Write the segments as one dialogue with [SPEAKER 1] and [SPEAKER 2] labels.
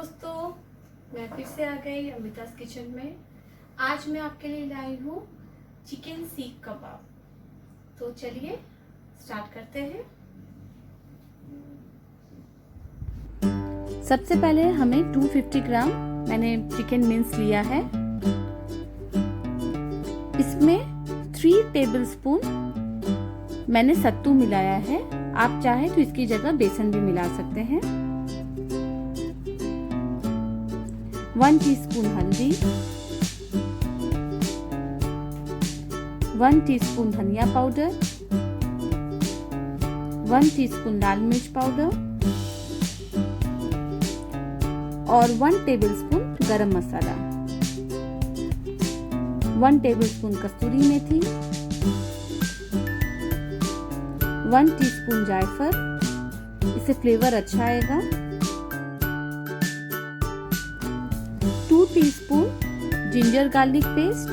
[SPEAKER 1] दोस्तों, मैं फिर से आ गई अमृता किचन में। आज मैं आपके लिए लाई हूँ चिकन सीख कबाब। तो चलिए स्टार्ट करते हैं। सबसे पहले हमें 250 ग्राम मैंने चिकन मिंस लिया है। इसमें 3 टेबलस्पून मैंने सत्तू मिलाया है। आप चाहे तो इसकी जगह बेसन भी मिला सकते हैं। 1 टीस्पून हल्दी, 1 टीस्पून धनिया पाउडर, 1 टीस्पून लाल मिर्च पाउडर और 1 टेबलस्पून गरम मसाला, 1 टेबलस्पून कस्तूरी मेथी, 1 टीस्पून जायफल, इससे फ्लेवर अच्छा आएगा। 2 टीस्पून जिंजर गार्लिक पेस्ट,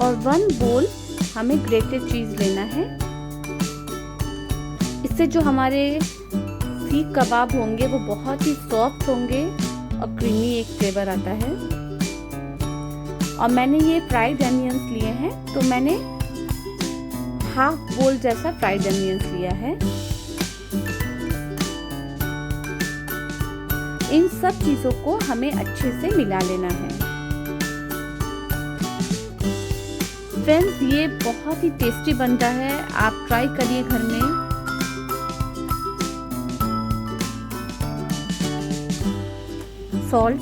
[SPEAKER 1] और 1 बोल हमें ग्रेटेड चीज लेना है। इससे जो हमारे सीख कबाब होंगे वो बहुत ही सॉफ्ट होंगे और क्रीमी एक फ्लेवर आता है। और मैंने ये फ्राइड अनियंस लिए हैं, तो मैंने हाफ बोल जैसा फ्राइड अनियंस लिया है। इन सब चीजों को हमें अच्छे से मिला लेना है। फ्रेंड्स, ये बहुत ही टेस्टी बनता है, आप ट्राई करिए घर में। सॉल्ट,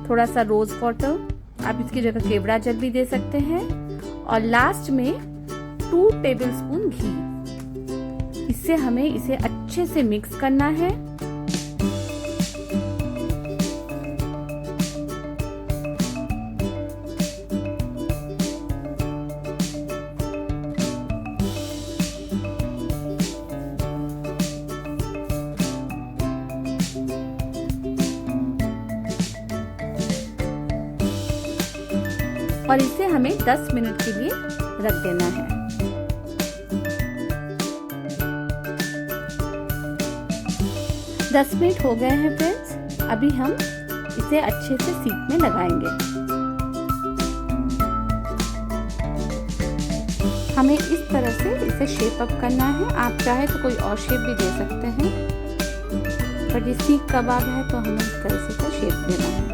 [SPEAKER 1] थोड़ा सा रोज वाटर, आप इसकी जगह केवड़ा जल भी दे सकते हैं। और लास्ट में 2 टेबलस्पून घी। इससे हमें इसे अच्छे से मिक्स करना है। और इसे हमें 10 मिनट के लिए रख देना है। दस मिनट हो गए हैं फ्रेंड्स। अभी हम इसे अच्छे से सीख में लगाएंगे। हमें इस तरह से इसे शेप अप करना है। आप चाहे तो कोई और शेप भी दे सकते हैं, पर ये सीख कबाब है तो हमें इस तरह से इसका शेप देना है।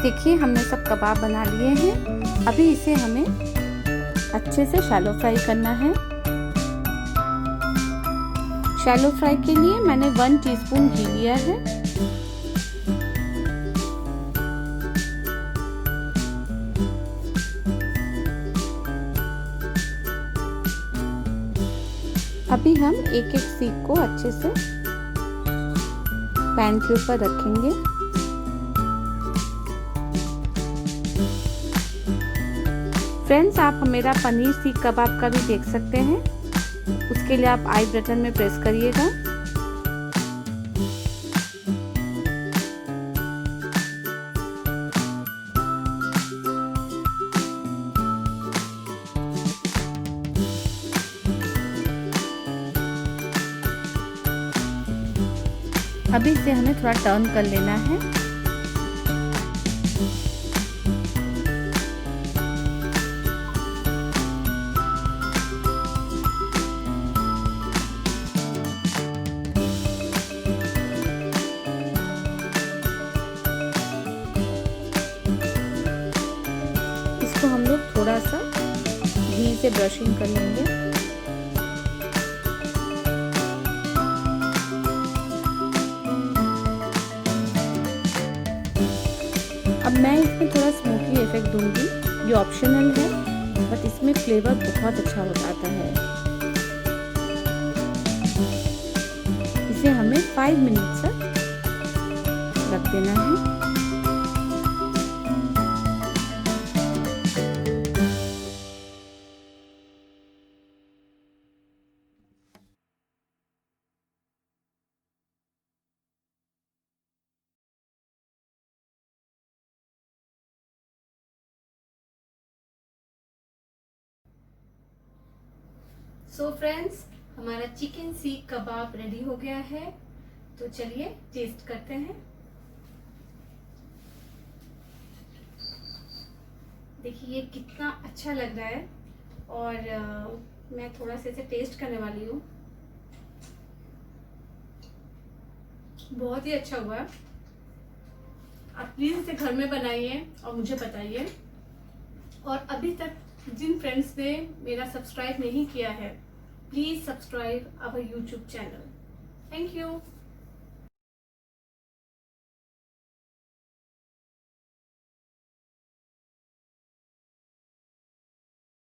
[SPEAKER 1] देखिए, हमने सब कबाब बना लिए हैं। अभी इसे हमें अच्छे से शैलो फ्राई करना है। शैलो फ्राई के लिए मैंने 1 टीस्पून घी लिया है। अभी हम एक-एक सीख को अच्छे से पैन के ऊपर रखेंगे। फ्रेंड्स, आप मेरा पनीर सीख कबाब का भी देख सकते हैं। उसके लिए आप आई बटन में प्रेस करिएगा। अभी इसे हमें थोड़ा टर्न कर लेना है। इसको हम लोग थोड़ा सा घी से ब्रशिंग कर लेंगे। मैं इसमें थोड़ा स्मोकी इफेक्ट दूंगी, ये ऑप्शनल है, बट इसमें फ्लेवर बहुत अच्छा हो जाता है। इसे हमें 5 मिनट तक रख देना है। सो फ्रेंड्स, हमारा चिकन सीख कबाब रेडी हो गया है, तो चलिए टेस्ट करते हैं। देखिए ये कितना अच्छा लग रहा है, और मैं थोड़ा सा इसे टेस्ट करने वाली हूँ। बहुत ही अच्छा हुआ है। आप प्लीज़ इसे घर में बनाइए और मुझे बताइए। और अभी तक जिन फ्रेंड्स ने मेरा सब्सक्राइब नहीं किया है, please subscribe our YouTube channel. Thank you.